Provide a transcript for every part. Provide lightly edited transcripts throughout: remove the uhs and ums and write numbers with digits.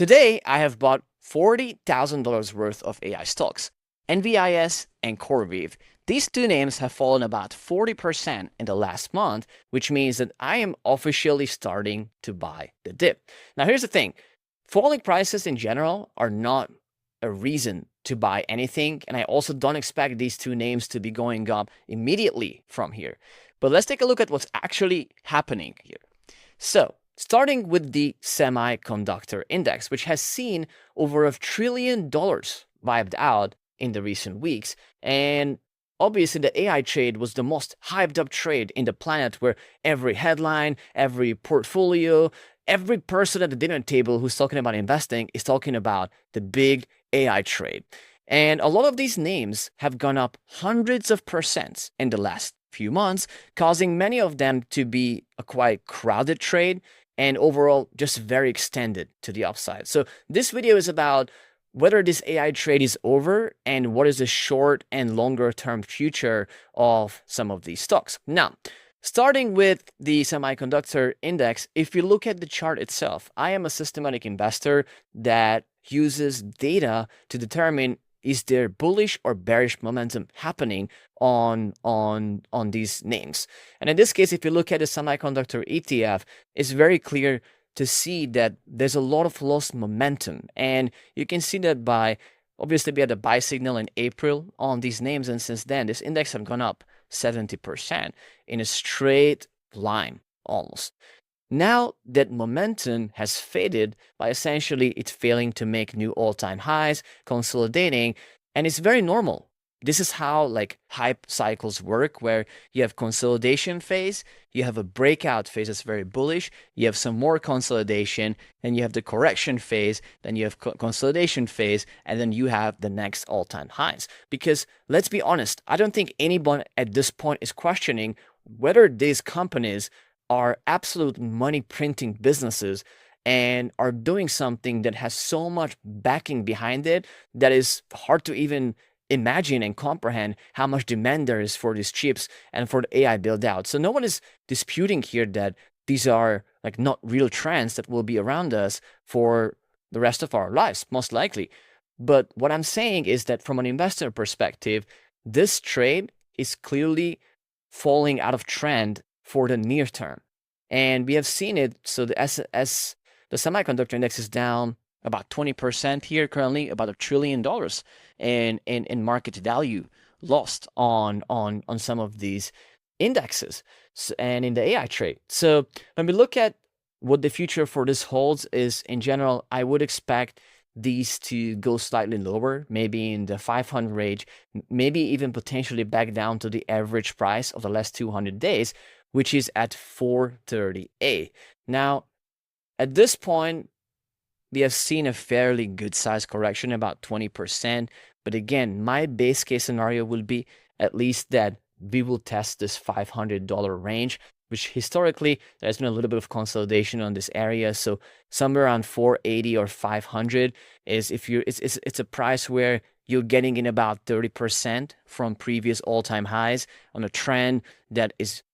Today, I have bought $40,000 worth of AI stocks, NVIS and CoreWeave. These two names have fallen about 40% in the last month, which means that I am officially starting to buy the dip. Now, here's the thing. Falling prices in general are not a reason to buy anything, and I also don't expect these two names to be going up immediately from here. But let's take a look at what's actually happening here. So, starting with the semiconductor index, which has seen over $1 trillion wiped out in the recent weeks. And obviously, the AI trade was the most hyped up trade in the planet, where every headline, every portfolio, every person at the dinner table who's talking about investing is talking about the big AI trade. And a lot of these names have gone up hundreds of percents in the last few months, causing many of them to be a quite crowded trade and overall just very extended to the upside. So this video is about whether this AI trade is over and what is the short and longer term future of some of these stocks. Now, starting with the semiconductor index, if you look at the chart itself, I am a systematic investor that uses data to determine is there bullish or bearish momentum happening on these names. And in this case, if you look at the semiconductor ETF, it's very clear to see that there's a lot of lost momentum. And you can see that by, obviously, we had a buy signal in April on these names. And since then, this index have gone up 70% in a straight line almost. Now that momentum has faded by essentially it failing to make new all-time highs, consolidating, and it's very normal. This is how like hype cycles work, where you have consolidation phase, you have a breakout phase that's very bullish, you have some more consolidation, and you have the correction phase, then you have consolidation phase, and then you have the next all-time highs. Because let's be honest, I don't think anyone at this point is questioning whether these companies are absolute money printing businesses and are doing something that has so much backing behind it that is hard to even imagine and comprehend how much demand there is for these chips and for the AI build out. So no one is disputing here that these are like not real trends that will be around us for the rest of our lives, most likely. But what I'm saying is that from an investor perspective, this trade is clearly falling out of trend for the near term. And we have seen it. So the semiconductor index is down about 20% here currently, about $1 trillion in market value lost on some of these indexes and in the AI trade. So when we look at what the future for this holds is, in general, I would expect these to go slightly lower, maybe in the 500 range, maybe even potentially back down to the average price of the last 200 days, which is at 430A. Now, at this point, we have seen a fairly good size correction, about 20%. But again, my base case scenario will be at least that we will test this $500 range, which historically there's been a little bit of consolidation on this area. So somewhere around 480 or 500 is it's a price where you're getting in about 30% from previous all-time highs on a trend that is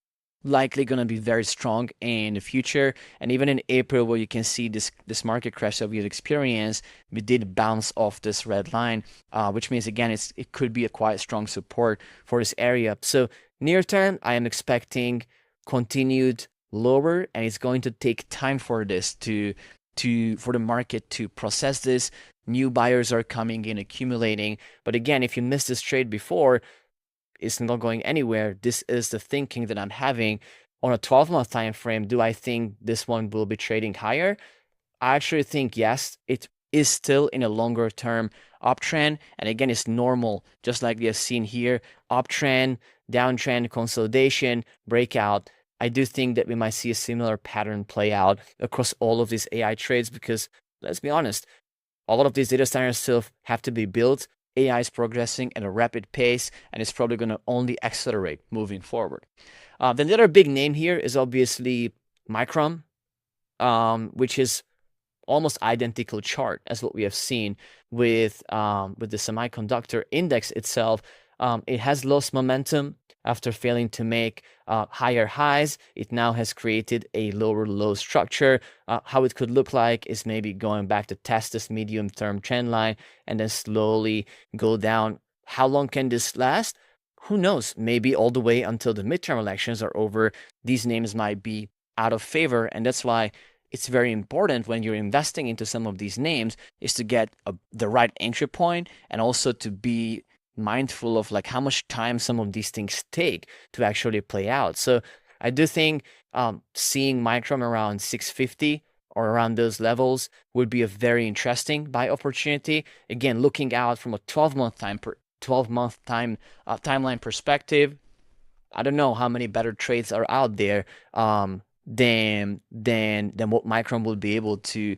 likely going to be very strong in the future. And even in April, where you can see this market crash that we had experienced, we did bounce off this red line, which means again it could be a quite strong support for this area. So near term, I am expecting continued lower, and it's going to take time for this for the market to process this. New buyers are coming in, accumulating. But again, if you missed this trade before, it's not going anywhere. This is the thinking that I'm having on a 12-month time frame. Do I think this one will be trading higher? I actually think yes, it is still in a longer term uptrend. And again, it's normal, just like we have seen here, uptrend, downtrend, consolidation, breakout. I do think that we might see a similar pattern play out across all of these AI trades, because let's be honest, a lot of these data centers still have to be built. AI is progressing at a rapid pace, and it's probably going to only accelerate moving forward. Then the other big name here is obviously Micron, which is almost identical chart as what we have seen with the semiconductor index itself. It has lost momentum after failing to make higher highs. It now has created a lower low structure. How it could look like is maybe going back to test this medium-term trend line and then slowly go down. How long can this last? Who knows? Maybe all the way until the midterm elections are over. These names might be out of favor, and that's why it's very important when you're investing into some of these names is to get the right entry point and also to be mindful of like how much time some of these things take to actually play out. So I do think seeing Micron around 650 or around those levels would be a very interesting buy opportunity. Again, looking out from a 12-month timeline perspective, I don't know how many better trades are out there than what Micron will be able to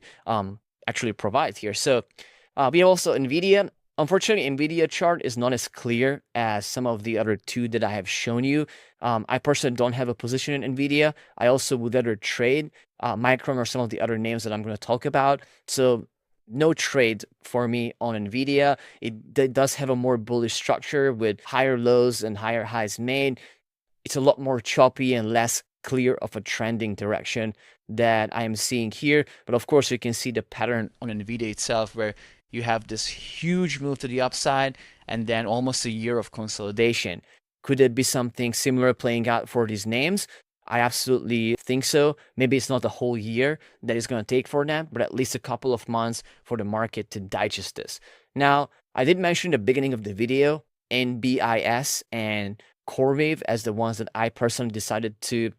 actually provide here. So we have also Nvidia. Unfortunately, Nvidia chart is not as clear as some of the other two that I have shown you. I personally don't have a position in Nvidia. I also would rather trade Micron or some of the other names that I'm going to talk about. So no trade for me on Nvidia. It does have a more bullish structure with higher lows and higher highs made. It's a lot more choppy and less clear of a trending direction that I am seeing here. But of course, you can see the pattern on Nvidia itself where you have this huge move to the upside and then almost a year of consolidation. Could it be something similar playing out for these names? I absolutely think so. Maybe it's not the whole year that it's going to take for them, but at least a couple of months for the market to digest this. Now, I did mention at the beginning of the video NBIS and CoreWeave as the ones that I personally decided to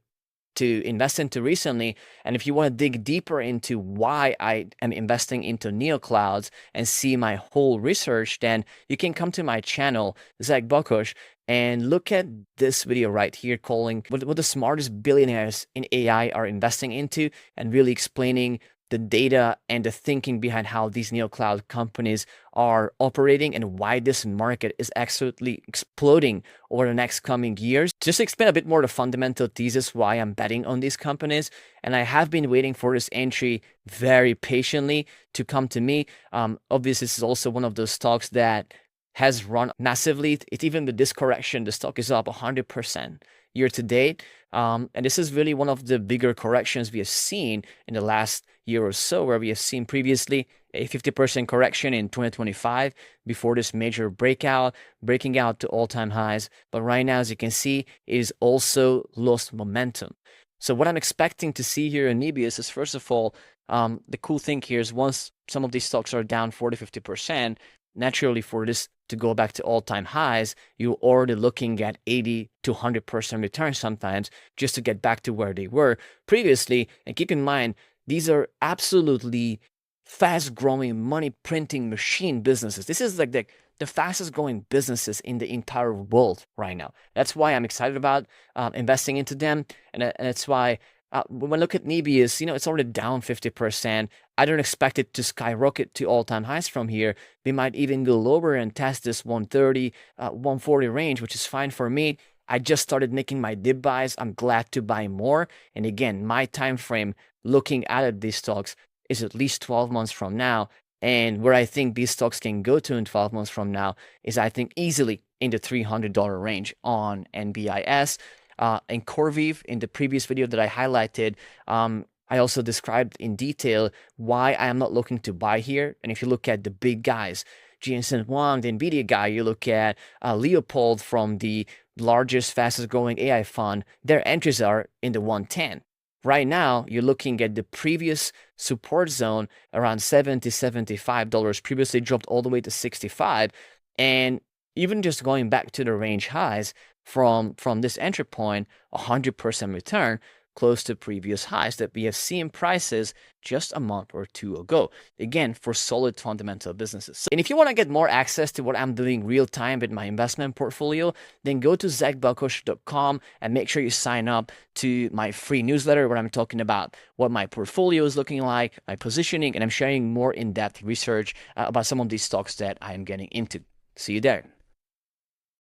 invest into recently. And if you want to dig deeper into why I am investing into neoclouds and see my whole research, then you can come to my channel, Zack Bakos, and look at this video right here calling what the smartest billionaires in AI are investing into and really explaining the data and the thinking behind how these neocloud companies are operating and why this market is absolutely exploding over the next coming years. Just to explain a bit more the fundamental thesis why I'm betting on these companies, and I have been waiting for this entry very patiently to come to me. Obviously, this is also one of those stocks that has run massively. Even with this correction, the stock is up 100% year to date. And this is really one of the bigger corrections we have seen in the last year or so, where we have seen previously a 50% correction in 2025 before this major breaking out to all-time highs. But right now, as you can see, it is also lost momentum. So what I'm expecting to see here in Nebius is, first of all, the cool thing here is once some of these stocks are down 40-50%, naturally for this to go back to all-time highs, you're already looking at 80 to 100% return sometimes just to get back to where they were previously. And keep in mind, these are absolutely fast-growing money-printing machine businesses. This is like the fastest-growing businesses in the entire world right now. That's why I'm excited about investing into them, and that's why when I look at Nebius, it's already down 50%. I don't expect it to skyrocket to all-time highs from here. We might even go lower and test this 130, 140 range, which is fine for me. I just started making my dip buys. I'm glad to buy more. And again, my time frame looking at these stocks is at least 12 months from now. And where I think these stocks can go to in 12 months from now is, I think, easily in the $300 range on NBIS. And CoreWeave, in the previous video that I highlighted, I also described in detail why I am not looking to buy here. And if you look at the big guys, Jensen Huang, the Nvidia guy, you look at Leopold from the largest, fastest growing AI fund, their entries are in the 110. Right now, you're looking at the previous support zone around $70-$75, previously dropped all the way to 65. And even just going back to the range highs from this entry point, 100% return, close to previous highs that we have seen prices just a month or two ago. Again, for solid fundamental businesses. And if you want to get more access to what I'm doing real time with my investment portfolio, then go to zackbakos.com and make sure you sign up to my free newsletter where I'm talking about what my portfolio is looking like, my positioning, and I'm sharing more in-depth research about some of these stocks that I am getting into. See you there.